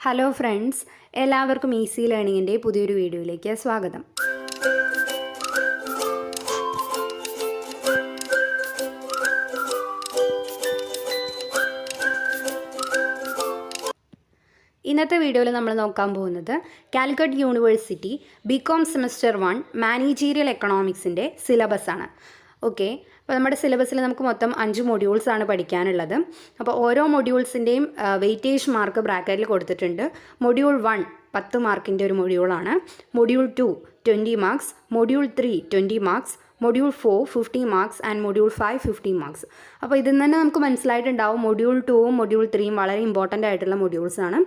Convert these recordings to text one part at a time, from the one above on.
Hello friends, എല്ലാവർക്കും easy ലേണിങ്ങിൻ്റെ പുതിയൊരു വീഡിയോയിലേക്ക് സ്വാഗതം. ഇന്നത്തെ വീഡിയോയിൽ നമ്മൾ നോക്കാൻ പോകുന്നത് Calicut university BCom semester 1 managerial എക്കണോമിക്സിൻ്റെ സിലബസാണ്. ഓക്കെ, അപ്പോൾ നമ്മുടെ സിലബസിൽ നമുക്ക് മൊത്തം 5 മൊഡ്യൂൾസാണ് പഠിക്കാനുള്ളത്. അപ്പോൾ ഓരോ മൊഡ്യൂൾസിൻ്റെയും വെയിറ്റേജ് മാർക്ക് ബ്രാക്കറ്റിൽ കൊടുത്തിട്ടുണ്ട്. മൊഡ്യൂൾ 1 10 മാർക്കിൻ്റെ ഒരു മൊഡ്യൂളാണ്. Module 2 20 marks, module 3 20 marks, module 4 50 marks and module 5 50 marks. അപ്പോൾ ഇതിൽ തന്നെ നമുക്ക് മനസ്സിലായിട്ടുണ്ടാവും മൊഡ്യൂൾ 2ഉം മൊഡ്യൂൾ 3ഉം വളരെ ഇമ്പോർട്ടൻ്റ് ആയിട്ടുള്ള മൊഡ്യൂൾസാണ്.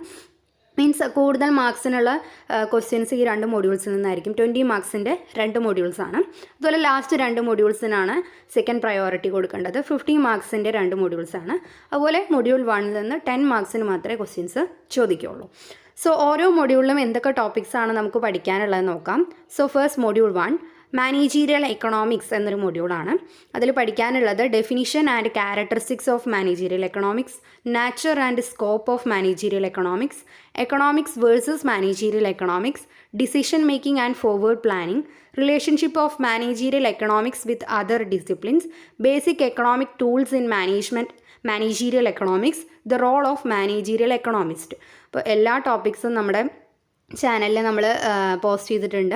മീൻസ് കൂടുതൽ മാർക്സിനുള്ള ക്വസ്റ്റ്യൻസ് ഈ 2 മൊഡ്യൂൾസിൽ നിന്നായിരിക്കും. 20 മാർക്സിൻ്റെ 2 മൊഡ്യൂൾസാണ്. അതുപോലെ ലാസ്റ്റ് 2 മൊഡ്യൂൾസിനാണ് സെക്കൻഡ് പ്രയോറിറ്റി കൊടുക്കേണ്ടത്. 50 മാർക്സിൻ്റെ 2 മൊഡ്യൂൾസാണ്. അതുപോലെ മൊഡ്യൂൾ 1 നിന്ന് 10 മാർക്സിന് മാത്രമേ ക്വസ്റ്റ്യൻസ് ചോദിക്കുകയുള്ളൂ. സോ ഓരോ മൊഡ്യൂളിലും എന്തൊക്കെ ടോപ്പിക്സാണ് നമുക്ക് പഠിക്കാനുള്ളത് നോക്കാം. So first module 1 managerial economics എന്നൊരു മൊഡ്യൂളാണ്. അതിൽ പഠിക്കാനുള്ളത് definition and characteristics of managerial economics, nature and scope of managerial economics, economics versus managerial economics, decision making and forward planning, relationship of managerial economics with other disciplines, basic economic tools in management, managerial economics, the role of managerial economist. അപ്പോൾ എല്ലാ ടോപ്പിക്സും നമ്മുടെ ചാനലിൽ നമ്മൾ post ചെയ്തിട്ടുണ്ട്.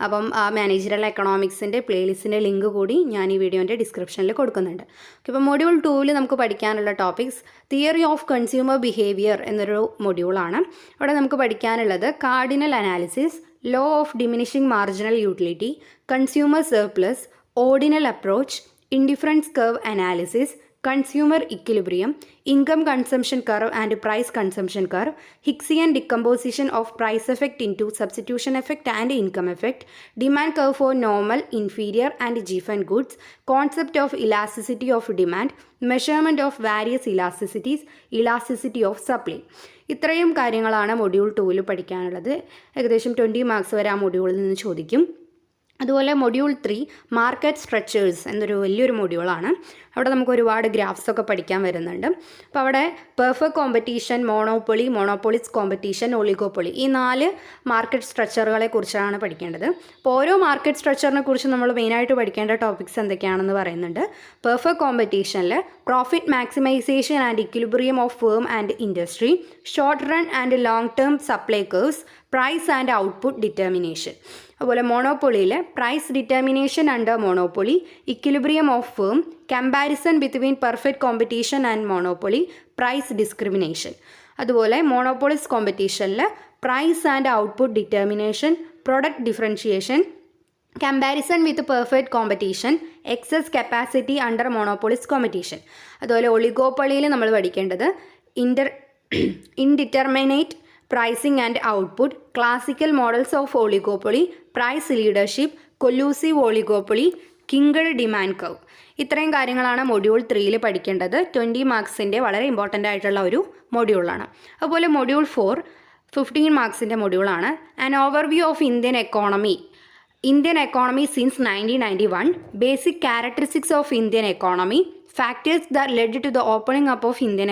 അപ്പം ആ managerial എക്കണോമിക്സിൻ്റെ പ്ലേലിസ്റ്റിൻ്റെ link കൂടി ഞാൻ ഈ വീഡിയോൻ്റെ ഡിസ്ക്രിപ്ഷനിൽ കൊടുക്കുന്നുണ്ട്. ഓക്കെ, അപ്പോൾ മൊഡ്യൂൾ 2 നമുക്ക് പഠിക്കാനുള്ള topics theory of consumer behaviour എന്നൊരു മൊഡ്യൂളാണ്. അവിടെ നമുക്ക് പഠിക്കാനുള്ളത് cardinal analysis, law of diminishing marginal utility, consumer surplus, ordinal approach, indifference curve analysis, consumer equilibrium, income consumption curve and price consumption curve, Hicksian decomposition of price effect into substitution effect and income effect, demand curve for normal, inferior and given goods, concept of elasticity of demand, measurement of various elasticities, elasticity of supply. ഇത്രയും കാര്യങ്ങളാണ് module 2 പഠിക്കാനുള്ളത്. ഏകദേശം 20 marks വരെ ആ മൊഡ്യൂളിൽ നിന്ന് ചോദിക്കും. അതുപോലെ മൊഡ്യൂൾ 3 മാർക്കറ്റ് സ്ട്രക്ചേഴ്സ് എന്നൊരു വലിയൊരു മൊഡ്യൂളാണ്. അവിടെ നമുക്ക് ഒരുപാട് ഗ്രാഫ്സൊക്കെ പഠിക്കാൻ വരുന്നുണ്ട്. അപ്പോൾ അവിടെ perfect competition, monopoly, monopolistic competition, oligopoly, ഈ 4 മാർക്കറ്റ് സ്ട്രക്ചറുകളെ കുറിച്ചാണ് പഠിക്കേണ്ടത്. അപ്പോൾ ഓരോ മാർക്കറ്റ് സ്ട്രക്ചറിനെ കുറിച്ച് നമ്മൾ മെയിനായിട്ട് പഠിക്കേണ്ട ടോപ്പിക്സ് എന്തൊക്കെയാണെന്ന് പറയുന്നുണ്ട്. പെർഫെക്റ്റ് കോമ്പറ്റീഷനിൽ profit maximisation and equilibrium of firm and industry, short run and long term supply curves, price and output determination. അതുപോലെ മോണോപ്പൊളിയിൽ price determination under monopoly, equilibrium of firm, comparison between perfect competition and monopoly, price discrimination. അതുപോലെ monopolistic കോമ്പറ്റീഷനിൽ price and output determination, product differentiation, comparison with perfect competition, excess capacity under monopolistic competition. അതുപോലെ ഒളിഗോപ്പൊളിയിൽ നമ്മൾ പഠിക്കേണ്ടത് indeterminate pricing and output, classical models of oligopoly, price leadership, collusive oligopoly, കിങ്കഡ് demand curve. ഇത്രയും കാര്യങ്ങളാണ് module 3 പഠിക്കേണ്ടത്. 20 മാർക്സിൻ്റെ വളരെ important ആയിട്ടുള്ള ഒരു മൊഡ്യൂളാണ്. അതുപോലെ മൊഡ്യൂൾ 4 15 മാർക്സിൻ്റെ മൊഡ്യൂളാണ്. An overview of Indian economy since 1991, basic characteristics of Indian economy, factors that led to the opening up of Indian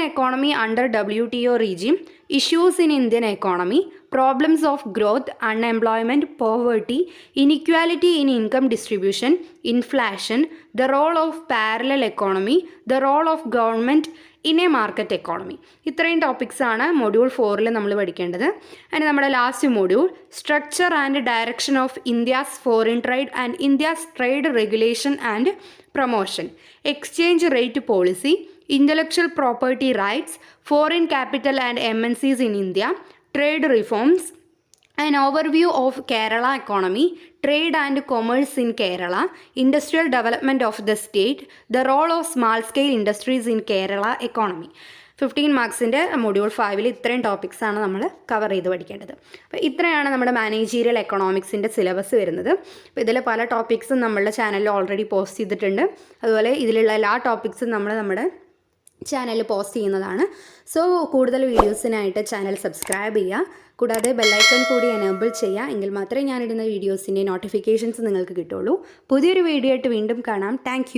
economy under WTO regime, issues in Indian economy, problems of growth, unemployment, poverty, inequality in income distribution, inflation, the role of parallel economy, the role of government in a market economy. ഇത്രയും ടോപ്പിക്സാണ് module 4 നമ്മൾ പഠിക്കേണ്ടത്. അതിന് നമ്മുടെ last module structure and direction of India's foreign trade and India's trade regulation and promotion, exchange rate policy, intellectual property rights, foreign capital and MNCs in India, trade reforms, an overview of Kerala economy, trade and commerce in Kerala, industrial development of the state, the role of small scale industries in Kerala economy. 15 മാർക്സിൻ്റെ module 5 ഇത്രയും ടോപ്പിക്സാണ് നമ്മൾ cover ചെയ്ത് പഠിക്കേണ്ടത്. അപ്പോൾ ഇത്രയാണ് നമ്മുടെ managerial എക്കണോമിക്സിൻ്റെ syllabus വരുന്നത്. അപ്പോൾ ഇതിൽ പല ടോപ്പിക്സും നമ്മളുടെ ചാനലിൽ ഓൾറെഡി പോസ്റ്റ് ചെയ്തിട്ടുണ്ട്. അതുപോലെ ഇതിലുള്ള എല്ലാ ടോപ്പിക്സും നമ്മുടെ ചാനലിൽ പോസ്റ്റ് ചെയ്യുന്നതാണ്. സോ കൂടുതൽ വീഡിയോസിനായിട്ട് ചാനൽ സബ്സ്ക്രൈബ് ചെയ്യുക. കൂടാതെ ബെല്ലൈക്കൺ കൂടി എനേബിൾ ചെയ്യുക. എങ്കിൽ മാത്രമേ ഞാനിടുന്ന വീഡിയോസിൻ്റെ നോട്ടിഫിക്കേഷൻസ് നിങ്ങൾക്ക് കിട്ടുള്ളൂ. പുതിയൊരു വീഡിയോ ആയിട്ട് വീണ്ടും കാണാം. താങ്ക്